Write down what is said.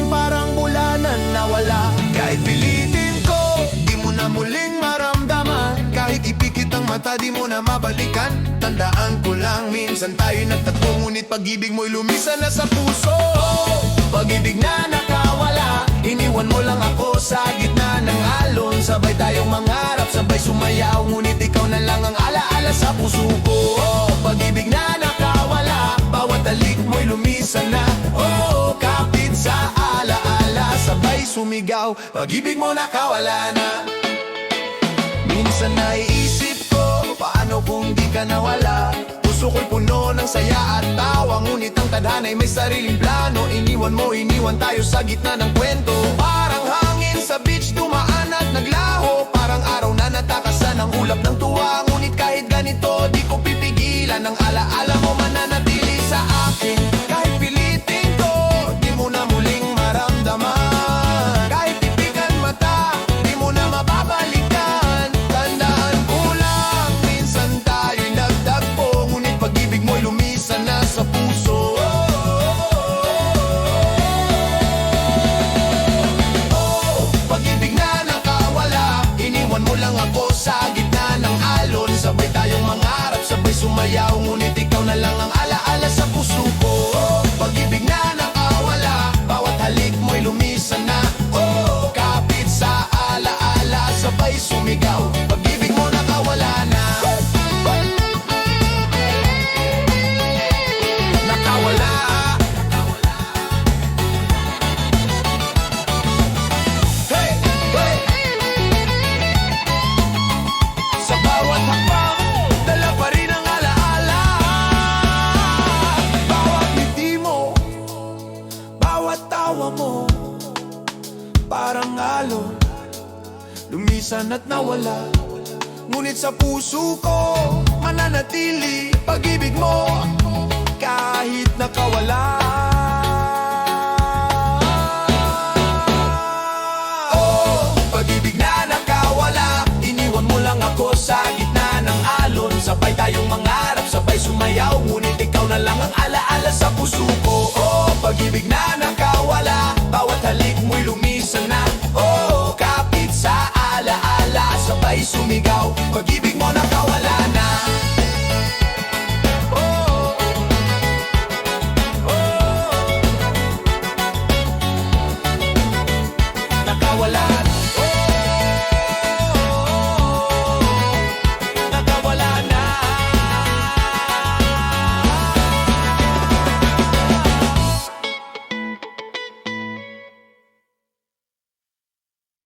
pag-ibig parang mula na nawala. Kahit pilitin ko, di mo na muling maramdaman. Kahit ipikit ang mata, di mo na mabalikan. Tandaan ko lang, minsan tayo nagtatpo, ngunit pag-ibig mo'y lumisan na sa puso. Pag-ibig na nakawala, iniwan mo lang ako sa gitna ng alon. Sabay tayong mangarap, sabay sumayaw, ngunit ikaw na lang ang alaala sa puso ko. Pag-ibig na nakawala, bawat halik mo'y lumisan na. Kapit sa alaala, sabay sumigaw, pag-ibig mo nakawala na. Minsan naiisip ko, paano kung di ka nawala? Puso ko'y puno ng saya at tawa, ngunit ang tadhana'y may sariling plano. Iniwan mo, iniwan tayo sa gitna ng kwento. Parang hangin sa beach, dumaan at naglaho. Parang araw na natakasan ang ulap ng tuwa. Ngunit kahit ganito, di ko pipigilan. Ang alaala mo mananatili sa akin. Kahit pilitin ko, di mo na muling maramdaman. Kahit tipikan mata, di mo na mababalikan. Tandaan ko lang, minsan tayo'y nagtagpo, ngunit pag-ibig mo'y lumisan na sa puso. Pag-ibig na nakawala, iniwan mo lang ako sa gitna ng alon. Sabay tayong mangarap, sabay sumayaw, ngunit ikaw na lang ang alaala sa puso ko. Pag-ibig na nakawala, bawat halik mo'y lumisan na. Kapit sa alaala, sabay sumigaw, pag-ibig mo nakawala na. Nakawala. Hey, hey. Sa bawat hakbang, dala pa rin ang alaala. Bawat ngiti mo, bawat tawa mo, parang alon, lumisan at nawala. Ngunit sa puso ko, mananatili pag-ibig mo, kahit nakawala. Pag-ibig na nakawala, iniwan mo lang ako sa gitna ng alon. Sabay tayong mangarap, sabay sumayaw, ngunit ikaw na lang ang alaala sa puso ko. Pag-ibig na